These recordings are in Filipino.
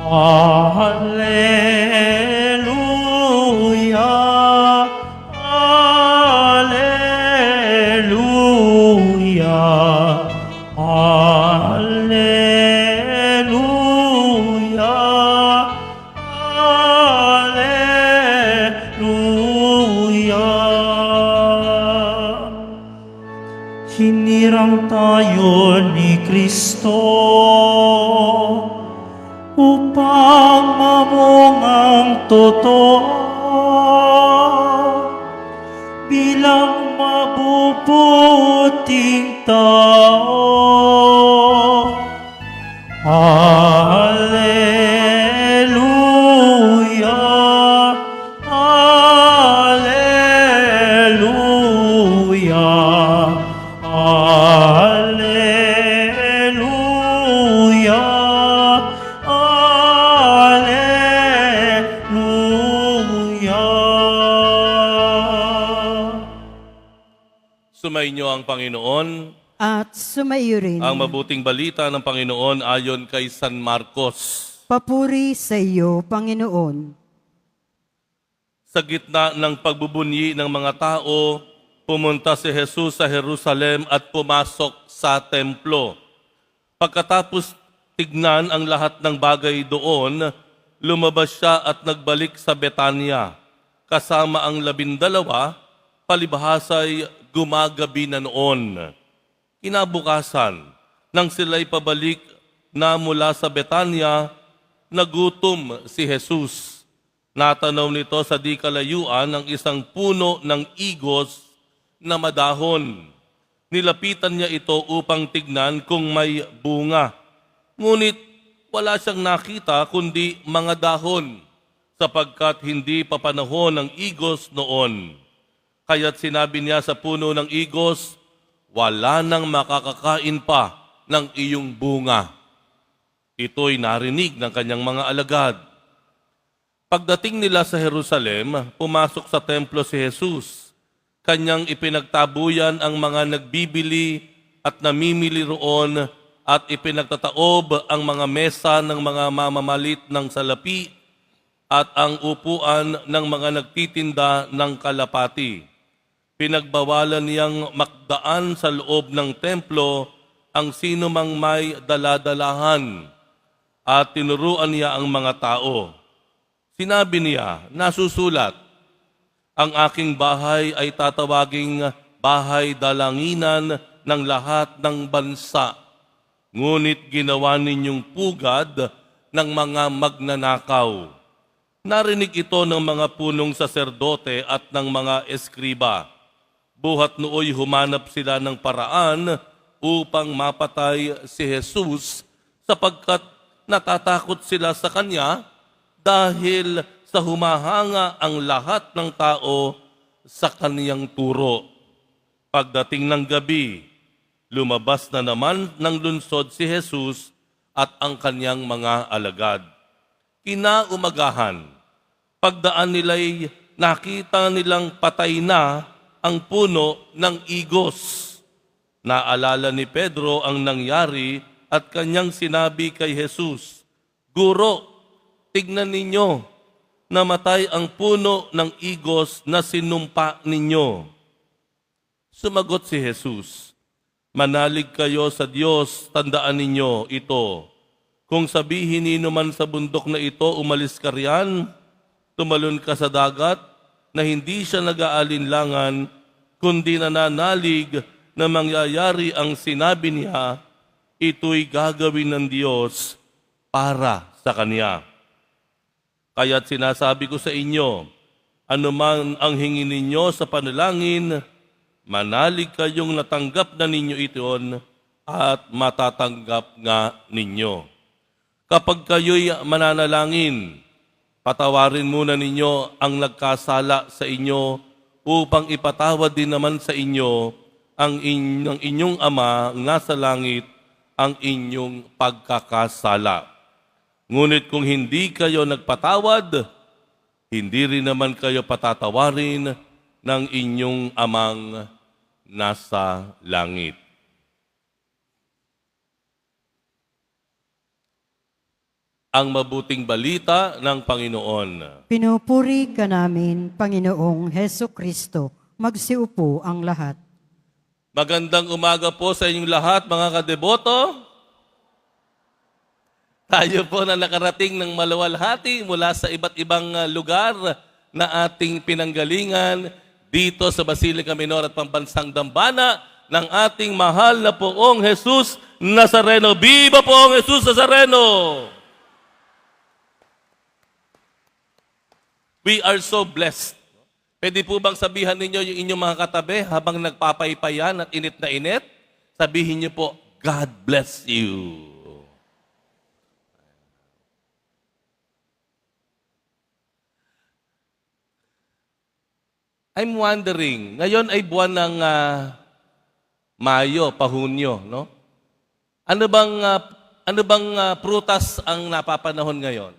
Alleluia, Alleluia, Alleluia, Alleluia. Hinirang tayo ni Kristo upang mamungang totoo bilang mabubuting tao. Alleluia, Alleluia, Alleluia, Alleluia. Sumainyo ang Panginoon. At sumaiyo rin. Ang mabuting balita ng Panginoon ayon kay San Marcos. Papuri sa iyo, Panginoon. Sa gitna ng pagbubunyi ng mga tao, pumunta si Jesus sa Jerusalem at pumasok sa templo. Pagkatapos tignan ang lahat ng bagay doon, lumabas siya at nagbalik sa Betania. Kasama ang 12, palibhasa'y gumagabi na noon. Kinabukasan, nang sila'y pabalik na mula sa Betania, nagutom si Jesus. Natanaw nito sa di kalayuan ang isang puno ng igos na madahon. Nilapitan niya ito upang tignan kung may bunga. Ngunit wala siyang nakita kundi mga dahon, sapagkat hindi pa panahon ng igos noon. Kaya't sinabi niya sa puno ng igos, wala nang makakakain pa ng iyong bunga. Ito'y narinig ng kanyang mga alagad. Pagdating nila sa Jerusalem, pumasok sa templo si Jesus. Kanyang ipinagtabuyan ang mga nagbibili at namimili roon at ipinagtataob ang mga mesa ng mga mamamalit ng salapi at ang upuan ng mga nagtitinda ng kalapati. Pinagbawalan niyang makdaan sa loob ng templo ang sino mang may daladalahan at tinuruan niya ang mga tao. Sinabi niya, nasusulat, ang aking bahay ay tatawaging bahay dalanginan ng lahat ng bansa. Ngunit ginawa ninyong pugad ng mga magnanakaw. Narinig ito ng mga punong saserdote at ng mga eskriba. Buhat nooy humanap sila ng paraan upang mapatay si Jesus sapagkat natatakot sila sa kanya dahil sa humahanga ang lahat ng tao sa kaniyang turo. Pagdating ng gabi, lumabas na naman ng lungsod si Jesus at ang kaniyang mga alagad. Kinaumagahan, pagdaan nila'y nakita nilang patay na ang puno ng igos. Naalala ni Pedro ang nangyari at kanyang sinabi kay Jesus, Guro, tignan ninyo, namatay ang puno ng igos na sinumpa ninyo. Sumagot si Jesus, Manalig kayo sa Diyos, tandaan ninyo ito. Kung sabihin nino man sa bundok na ito, umalis ka riyan, tumalon ka sa dagat, na hindi siya nag-aalinlangan, kundi nananalig na mangyayari ang sinabi niya, ito'y gagawin ng Diyos para sa Kanya. Kaya't sinasabi ko sa inyo, anuman ang hingin ninyo sa panalangin, manalig kayong natanggap na ninyo iyon at matatanggap nga ninyo. Kapag kayo'y mananalangin, patawarin muna ninyo ang nagkasala sa inyo upang ipatawad din naman sa inyo ang inyong Ama nga sa langit ang inyong pagkakasala. Ngunit kung hindi kayo nagpatawad, hindi rin naman kayo patatawarin ng inyong Amang nasa langit. ang mabuting balita ng Panginoon. Pinupuri ka namin, Panginoong Heso Kristo. Magsiupo ang lahat. Magandang umaga po sa inyong lahat, mga kadeboto. Tayo po na nakarating ng maluwalhati mula sa iba't ibang lugar na ating pinanggalingan dito sa Basilica Minor at Pambansang Dambana ng ating mahal na poong Jesus Nazareno. Viva poong Jesus Nazareno! We are so blessed. Pwede po bang sabihan ninyo yung inyong mga katabi habang nagpapaypayan at init na init? Sabihin niyo po, God bless you. I'm wondering, ngayon ay buwan ng Mayo, Pahunyo, no? Ano bang prutas ang napapanahon ngayon?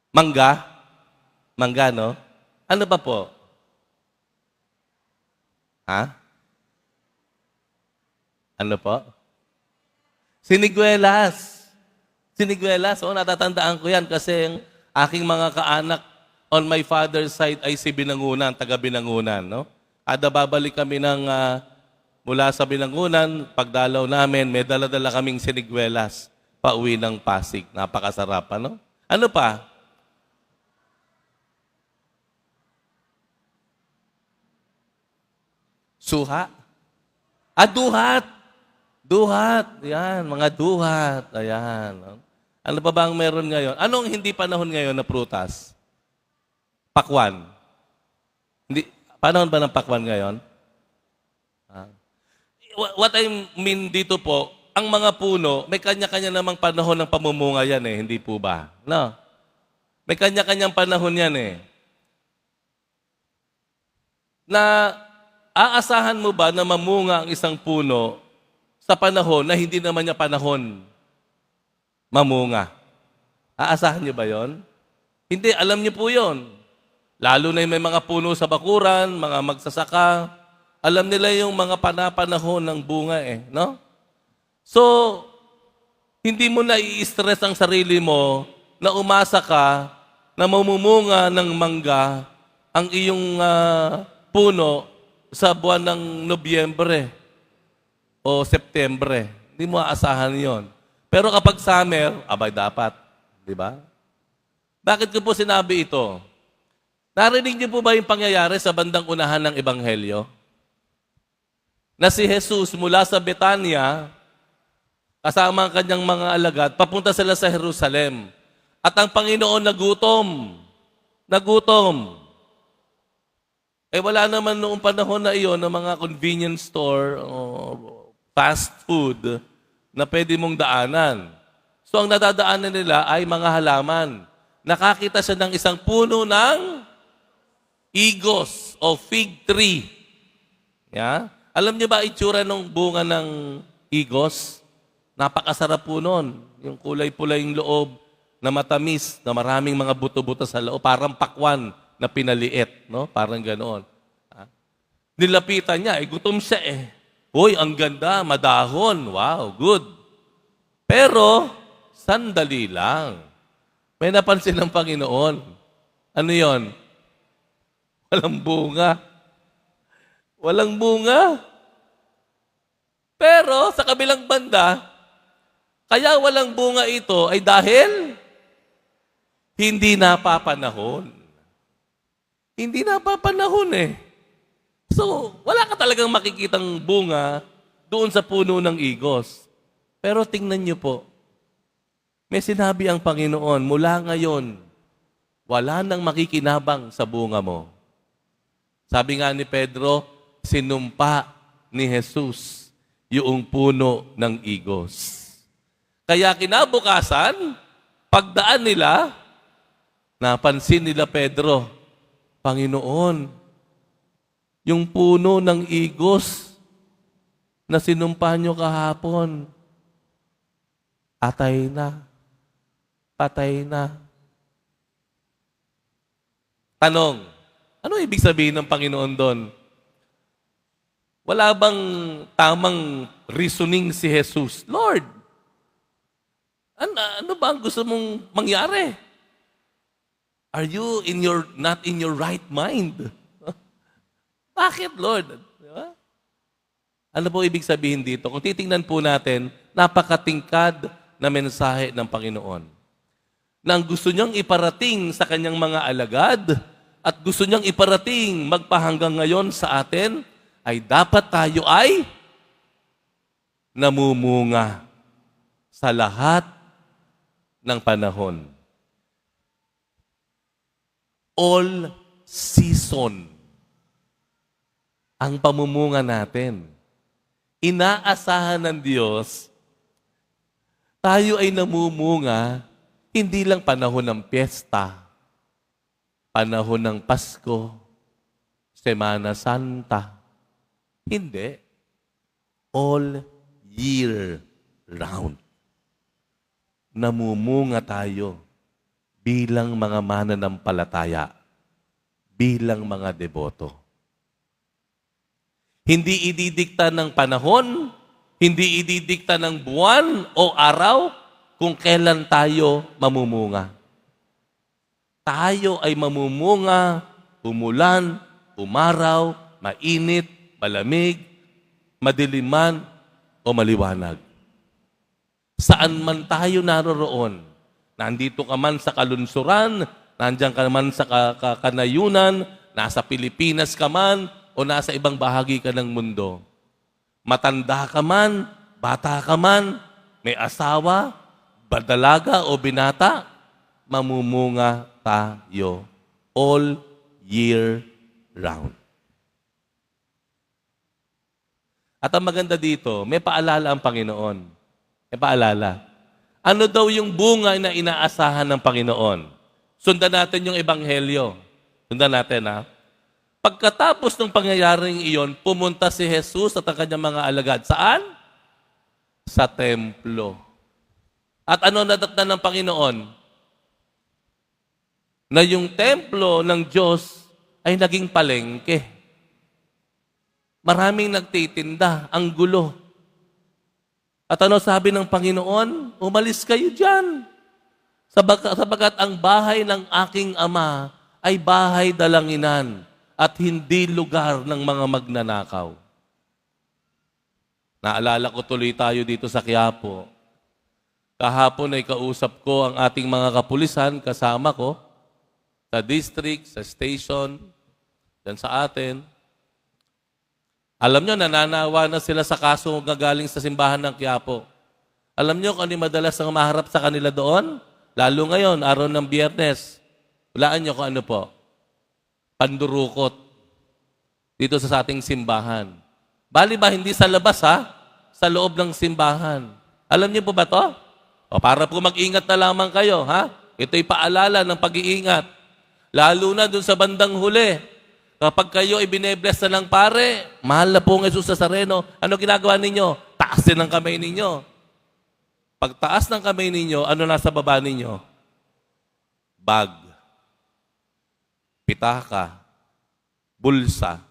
Mangga? Mangga, no? Ano pa po? Ha? Ano po? Siniguelas. Siniguelas. Oh, natatandaan ko yan kasi ang aking mga kaanak on my father's side ay si Binangunan, taga Binangunan, no? Kada babalik kami mula sa Binangunan, pagdalaw namin, may dala-dala kaming siniguelas pauwi ng Pasig. Napakasarap, no? Ano pa? Suha? Duhat. Duhat. Yan, mga duhat. Ayan. Ano pa ba ang meron ngayon? Anong hindi panahon ngayon na prutas? Pakwan. Hindi, panahon ba ng pakwan ngayon? What I mean dito po, ang mga puno, may kanya-kanya namang panahon ng pamumunga yan eh, hindi po ba? No? May kanya-kanyang panahon yan eh. Na aasahan mo ba na mamunga ang isang puno sa panahon na hindi naman niya panahon mamunga? Aasahan niyo ba yon? Hindi, alam niyo po yon. Lalo na yung may mga puno sa bakuran, mga magsasaka, alam nila yung mga panapanahon ng bunga eh, no? So, hindi mo na i-stress ang sarili mo na umasa ka na mamumunga ng mangga ang iyong puno sa buwan ng Nobyembre o Septembre. Hindi mo aasahan yon. Pero kapag summer, abay dapat. Di ba? Bakit ko po sinabi ito? Narinig niyo po ba yung pangyayari sa bandang unahan ng Ebanghelyo? Na si Jesus mula sa Betania, kasama ang kanyang mga alagad, papunta sila sa Jerusalem. At ang Panginoon nagutom. Nagutom. Eh wala naman noong panahon na iyon ng mga convenience store o fast food na pwede mong daanan. So ang nadadaanan nila ay mga halaman. Nakakita siya ng isang puno ng igos o fig tree. Yeah? Alam niyo ba itsura ng bunga ng igos? Napakasarap po nun. Yung kulay-pulay yung loob na matamis, na maraming mga buto-buto sa loob. Parang pakwan na pinaliit, no? Parang ganoon. Nilapitan niya, gutom siya eh. Uy, ang ganda, madahon. Wow, good. Pero, sandali lang. May napansin ng Panginoon. Ano yon? Walang bunga. Walang bunga. Pero, sa kabilang banda, kaya walang bunga ito ay dahil hindi napapanahon. Hindi napapanahon eh. So, wala ka talagang makikitang bunga doon sa puno ng igos. Pero tingnan niyo po, may sinabi ang Panginoon, mula ngayon, wala nang makikinabang sa bunga mo. Sabi nga ni Pedro, sinumpa ni Jesus yung puno ng igos. Kaya kinabukasan, pagdaan nila, napansin nila Pedro, Panginoon, yung puno ng igos na sinumpa nyo kahapon, patay na. Patay na. Tanong, ano ibig sabihin ng Panginoon doon? Wala bang tamang reasoning si Jesus? Lord, Ano ba ang gusto mong mangyari? Are you not in your right mind? Bakit, Lord? Di ba? Ano po ibig sabihin dito? Kung titingnan po natin, napakatingkad na mensahe ng Panginoon. Na ang gusto niyang iparating sa kanyang mga alagad at gusto niyang iparating magpahanggang ngayon sa atin, ay dapat tayo ay namumunga sa lahat ng panahon. All season ang pamumunga natin. Inaasahan ng Diyos, tayo ay namumunga hindi lang panahon ng piyesta, panahon ng Pasko, Semana Santa. Hindi. All year round. Namumunga tayo bilang mga mananampalataya, bilang mga deboto. Hindi ididikta ng panahon, hindi ididikta ng buwan o araw kung kailan tayo mamumunga. Tayo ay mamumunga, umulan, umaraw, mainit, malamig, madiliman, o maliwanag. Saan man tayo naroroon, nandito ka man sa kalunsuran, nandiyan ka man sa kanayunan, nasa Pilipinas ka man, o nasa ibang bahagi ka ng mundo. Matanda ka man, bata ka man, may asawa, dalaga o binata, mamumunga tayo all year round. At ang maganda dito, may paalala ang Panginoon. May paalala. Ano daw yung bunga na inaasahan ng Panginoon? Sundan natin yung Ebanghelyo. Sundan natin, ha? Pagkatapos ng pangyayaring iyon, pumunta si Jesus at ang kanyang mga alagad. Saan? Sa templo. At ano nadatnan ng Panginoon? Na yung templo ng Diyos ay naging palengke. Maraming nagtitinda, ang gulo. At ano sabi ng Panginoon? Umalis kayo dyan. Sabagat ang bahay ng aking Ama ay bahay dalanginan at hindi lugar ng mga magnanakaw. Naalala ko tuloy tayo dito sa Quiapo. Kahapon ay kausap ko ang ating mga kapulisan, kasama ko, sa district, sa station, dyan sa atin. Alam nyo, nananawa na sila sa kaso gagaling sa simbahan ng Quiapo. Alam nyo kung ano madalas ang maharap sa kanila doon? Lalo ngayon, araw ng Biyernes. Walaan nyo kung ano po. Pandurukot. Dito sa ating simbahan. Bali ba, hindi sa labas ha? Sa loob ng simbahan. Alam niyo po ba to? O para po mag-ingat na lamang kayo, ha? Ito'y paalala ng pag-iingat. Lalo na dun sa bandang huli. Kapag kayo ay binebless na ng pare, mahal na po ng Jesus Nazareno, ano ginagawa ninyo? Taasin ang kamay ninyo. Pagtaas ng kamay ninyo, ano nasa baba ninyo? Bag. Pitaka. Bulsa.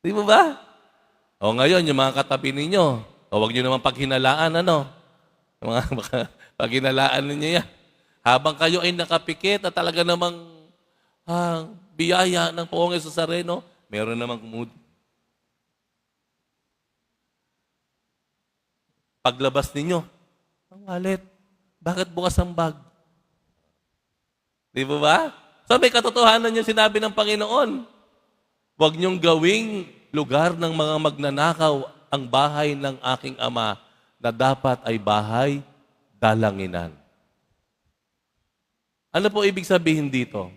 Di ba ba? O ngayon, yung mga katabi ninyo, o huwag nyo naman paghinalaan, ano? Yung mga paghinalaan ninyo yan. Habang kayo ay nakapikit at talaga namang biyaya ng Poong Jesus Nazareno, meron namang kumudi. Paglabas ninyo, ang wallet, bakit bukas ang bag? Di ba ba? So may katotohanan yung sinabi ng Panginoon. Huwag niyong gawing lugar ng mga magnanakaw ang bahay ng aking Ama na dapat ay bahay dalanginan. Ano po ibig sabihin dito?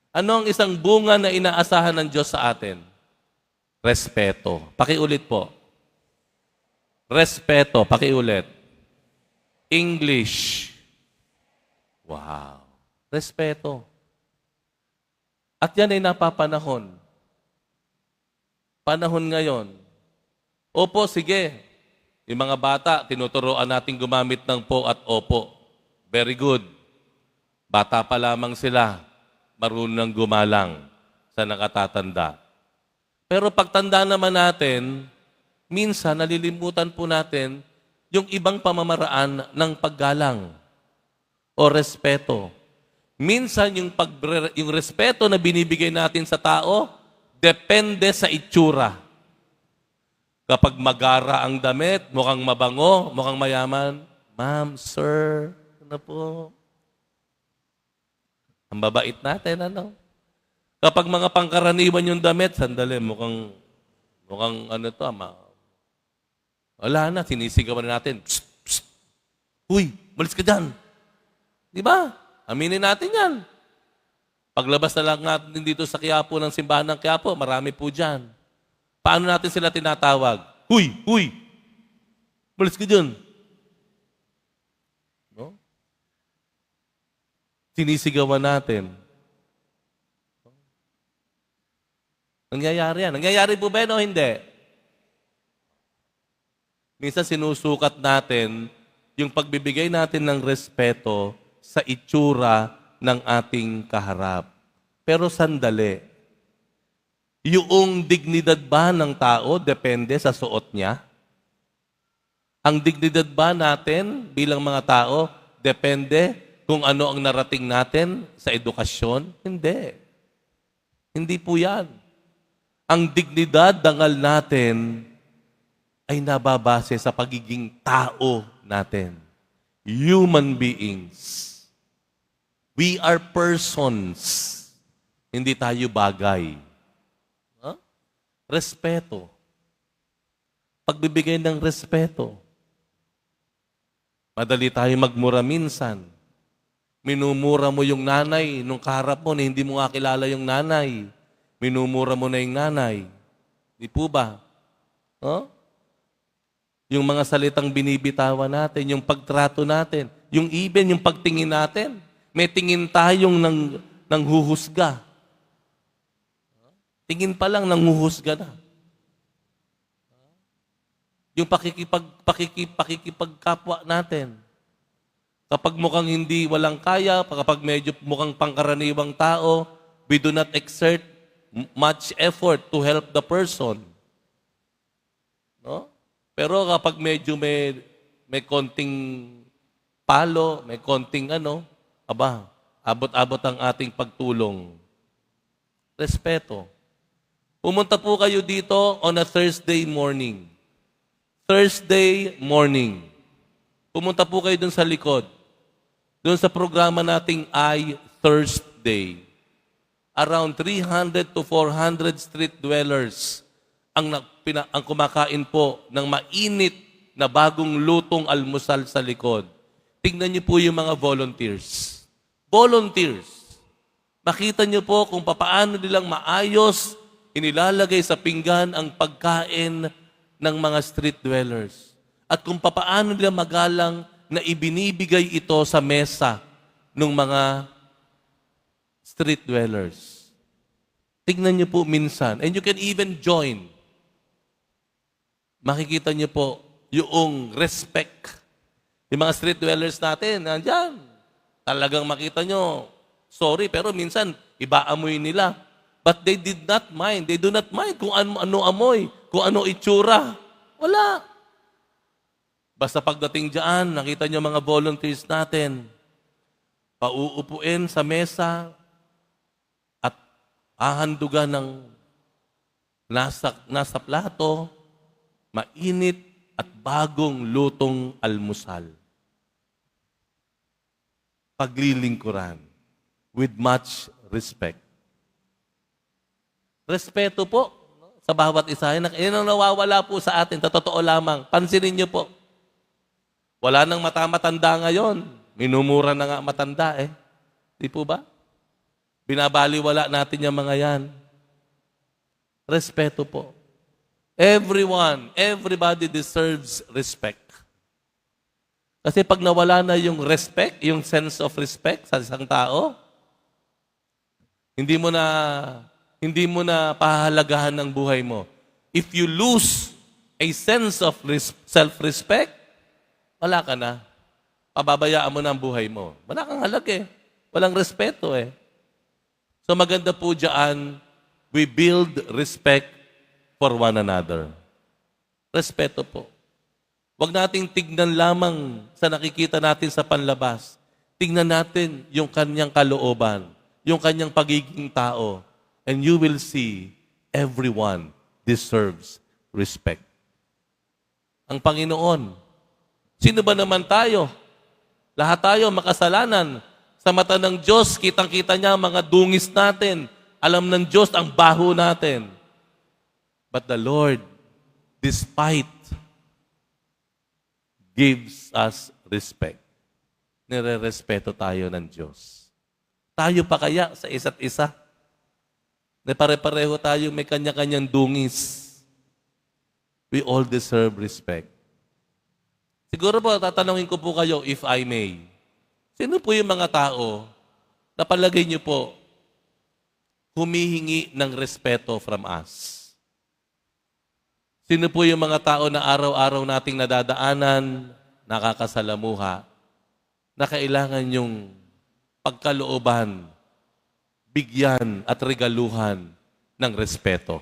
Ano ang isang bunga na inaasahan ng Diyos sa atin? Respeto. Pakiulit po. Respeto. Pakiulit. English. Wow. Respeto. At yan ay napapanahon. Panahon ngayon. Opo, sige. Yung mga bata, tinuturoan natin gumamit ng po at opo. Very good. Bata pa lamang sila, marunong gumalang sa nakatatanda. Pero pagtanda naman natin, minsan nalilimutan po natin yung ibang pamamaraan ng paggalang o respeto. Minsan yung respeto na binibigay natin sa tao, depende sa itsura. Kapag magara ang damit, mukhang mabango, mukhang mayaman, ma'am, sir, ano po? Ang babait natin, ano? Kapag mga pangkaraniwan yung damit, sandali, mukhang ano to, wala na, sinisigawan na natin. Psst, psst. Uy, malis ka dyan. Di ba? Aminin natin yan. Paglabas na lang natin dito sa Quiapo ng simbahan ng Quiapo, marami po dyan. Paano natin sila tinatawag? Huy! Huy! Malis ka dyan. No? Sinisigawan natin. Nangyayari yan. Nangyayari po ba o hindi? Minsan sinusukat natin yung pagbibigay natin ng respeto sa itsura ng ating kaharap. Pero sandali, yung dignidad ba ng tao depende sa suot niya? Ang dignidad ba natin bilang mga tao depende kung ano ang narating natin sa edukasyon? Hindi. Hindi po yan. Ang dignidad, dangal natin, ay nababase sa pagiging tao natin. Human beings. We are persons. Hindi tayo bagay. Huh? Respeto. Pagbibigay ng respeto. Madali tayo magmura minsan. Minumura mo yung nanay nung kaharap mo na hindi mo nga kilala yung nanay. Minumura mo na yung nanay. Di po ba? Huh? Yung mga salitang binibitawan natin, yung pagtrato natin, yung even yung pagtingin natin. May tingin tayong nang huhusga. Tingin pa lang nang huhusga na. Yung pakikipagkapwa natin. Kapag mukhang hindi walang kaya, kapag medyo mukhang pangkaraniwang tao, we do not exert much effort to help the person. No? Pero kapag medyo may konting palo, may konting abot-abot ang ating pagtulong. Respeto. Pumunta po kayo dito on a Thursday morning. Thursday morning. Pumunta po kayo dun sa likod. Dun sa programa nating Thursday. Around 300 to 400 street dwellers ang kumakain po ng mainit na bagong lutong almusal sa likod. Tingnan niyo po yung mga volunteers. Volunteers. Makita niyo po kung paano nilang maayos inilalagay sa pinggan ang pagkain ng mga street dwellers. At kung paano nila magalang na ibinibigay ito sa mesa ng mga street dwellers. Tingnan niyo po minsan. And you can even join. Makikita niyo po yung respect. Yung mga street dwellers natin, nandyan. Talagang makita nyo, sorry, pero minsan, iba-amoy nila. But they did not mind. They do not mind kung ano amoy, kung ano itsura. Wala. Basta pagdating dyan, nakita nyo mga volunteers natin, pauupuin sa mesa at ahandugan ng nasa plato, mainit at bagong lutong almusal. Paglilingkuran with much respect. Respeto po sa bawat isa. Yan ang nawawala po sa atin. Totoo lamang. Pansinin niyo po. Wala nang matanda ngayon. Minumura na nga matanda eh. Di po ba? Binabaliwala natin yung mga yan. Respeto po. Everybody deserves respect. Kasi pag nawala na yung respect, yung sense of respect sa isang tao, hindi mo na pahahalagahan ng buhay mo. If you lose a sense of self-respect, wala ka na. Pababayaan mo na ang buhay mo. Wala kang halag eh. Walang respeto eh. So maganda po dyan, we build respect for one another. Respeto po. Huwag nating tignan lamang sa nakikita natin sa panlabas. Tignan natin yung kanyang kalooban, yung kanyang pagiging tao. And you will see everyone deserves respect. Ang Panginoon, sino ba naman tayo? Lahat tayo makasalanan. Sa mata ng Diyos, kitang-kita niya ang mga dungis natin. Alam ng Diyos ang baho natin. But the Lord, despite, gives us respect. Nire-respeto tayo ng Diyos. Tayo pa kaya sa isa't isa? Na pare-pareho tayo may kanya-kanyang dungis. We all deserve respect. Siguro po, tatanungin ko po kayo, if I may. Sino po yung mga tao na palagay niyo po humihingi ng respeto from us? Sino po yung mga tao na araw-araw nating nadadaanan, nakakasalamuha, na kailangan yung pagkalooban, bigyan at regaluhan ng respeto?